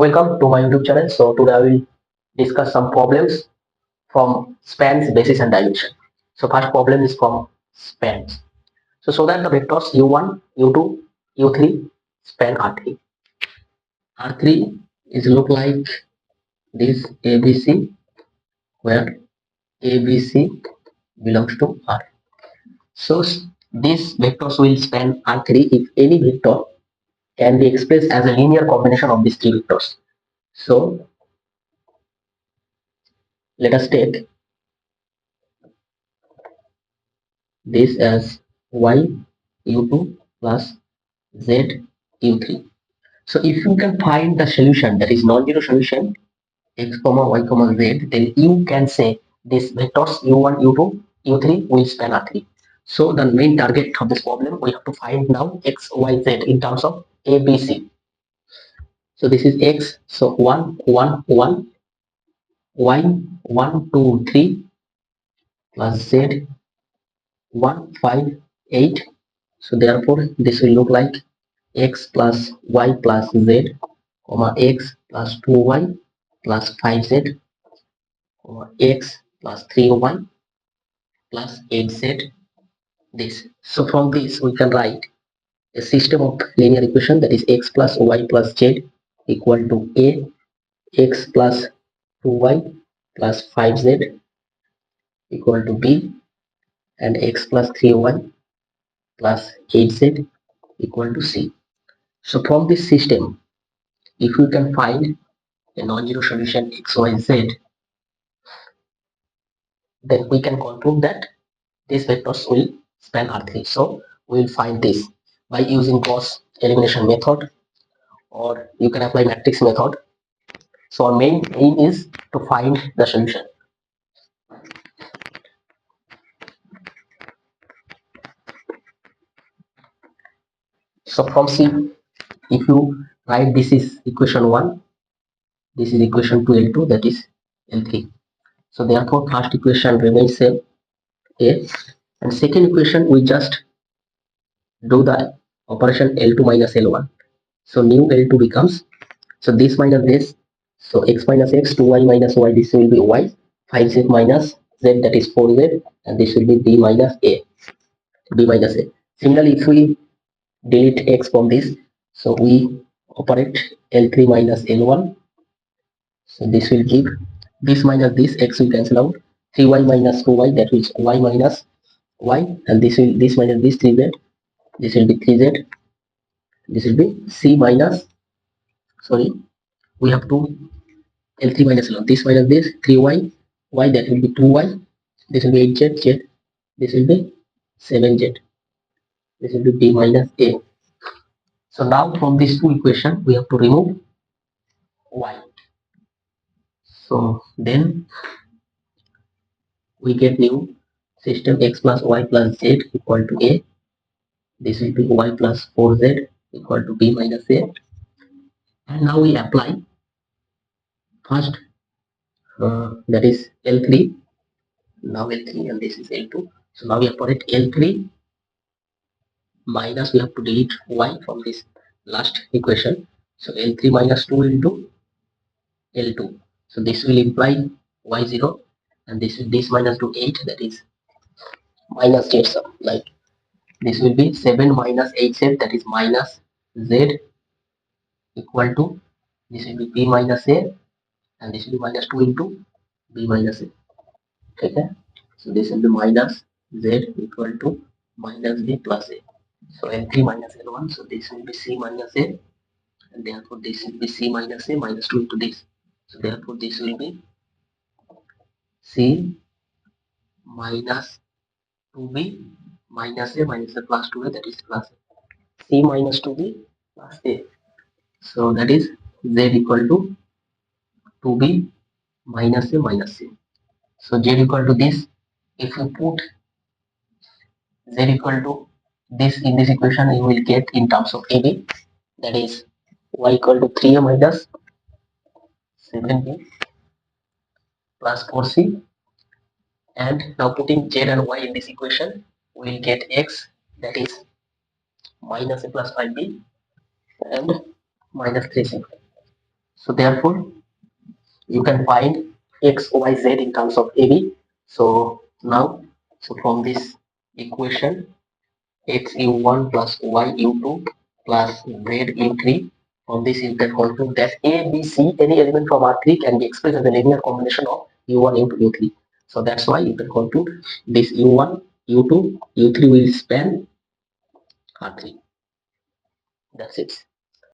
Welcome to my YouTube channel. So today I will discuss some problems from spans, basis and dimension. So first problem is from spans. So that the vectors u1, u2, u3 span R3. R3 is look like this ABC where ABC belongs to R. So these vectors will span R3 if any vector can be expressed as a linear combination of these three vectors. So let us take this as y u2 plus z u3. So if you can find the solution that is non-zero solution x comma y comma z, then you can say this vectors u1 u2 u3 will span R3. So the main target of this problem, we have to find now x y z in terms of a b c. So this is x, so 1 1 1, y 1 2 3 plus z 1 5 8. So therefore this will look like x plus y plus z, comma x plus 2y plus 5z, comma x plus 3y plus 8z. This. So from this we can write a system of linear equation, that is x plus y plus z equal to a, x plus 2y plus 5z equal to b, and x plus 3y plus 8z equal to c. So from this system, if we can find a non-zero solution x, y, z, then we can conclude that these vectors will span R3. So we will find this by using Gauss elimination method, or you can apply matrix method. So our main aim is to find the solution. So from C, if you write this is equation 1, this is equation 2 L2, that is L3. So therefore first equation remains same, A, and second equation we just do the operation L2 minus L1. So new L2 becomes, so this minus this, so x minus x, 2y minus y, this will be y, 5z minus z, that is 4z, and this will be b minus a, b minus a. Similarly, if we delete x from this, so we operate L3 minus L1, so this will give this minus this, x will cancel out, 3y minus 2y, that is y minus y, and this minus this 3z, this will be 3z, this will be c minus, sorry, we have to L3 minus L1, this minus this 3y, y, that will be 2y, this will be 8z, z, this will be 7z, this will be b minus a. So now from these two equations we have to remove y. So then we get new system x plus y plus z equal to a, this will be y plus 4z equal to b minus a, and now we apply first that is L3, now L3, and this is L2. So now we operate L3 minus, we have to delete y from this last equation, so L3 minus 2 into L2. So this will imply y0, and this minus to 8, that is minus z. So like this will be 7 minus 8z, that is minus z, equal to, this will be b minus a, and this will be minus 2 into b minus a. Okay, so this will be minus z equal to minus b plus a. So L3 minus L1, so this will be c minus a, and therefore this will be c minus a minus 2 into this. So therefore this will be c minus 2b minus a minus a plus 2a, that is plus a. C minus 2b plus a. So that is z equal to 2b minus a minus c. So z equal to this, if you put z equal to this in this equation, you will get in terms of ab, that is y equal to 3a minus 7b plus 4c, and now putting z and y in this equation, we will get x, that is minus a plus 5b and minus 3c. So therefore, you can find x, y, z in terms of AB. So now, so from this equation, x u1 plus y u2 plus z u3. From this, you can conclude that A, B, C, any element from R3 can be expressed as a linear combination of u1, u2, u3. So that's why you can conclude this u1, u2, u3 will span R3. That's it.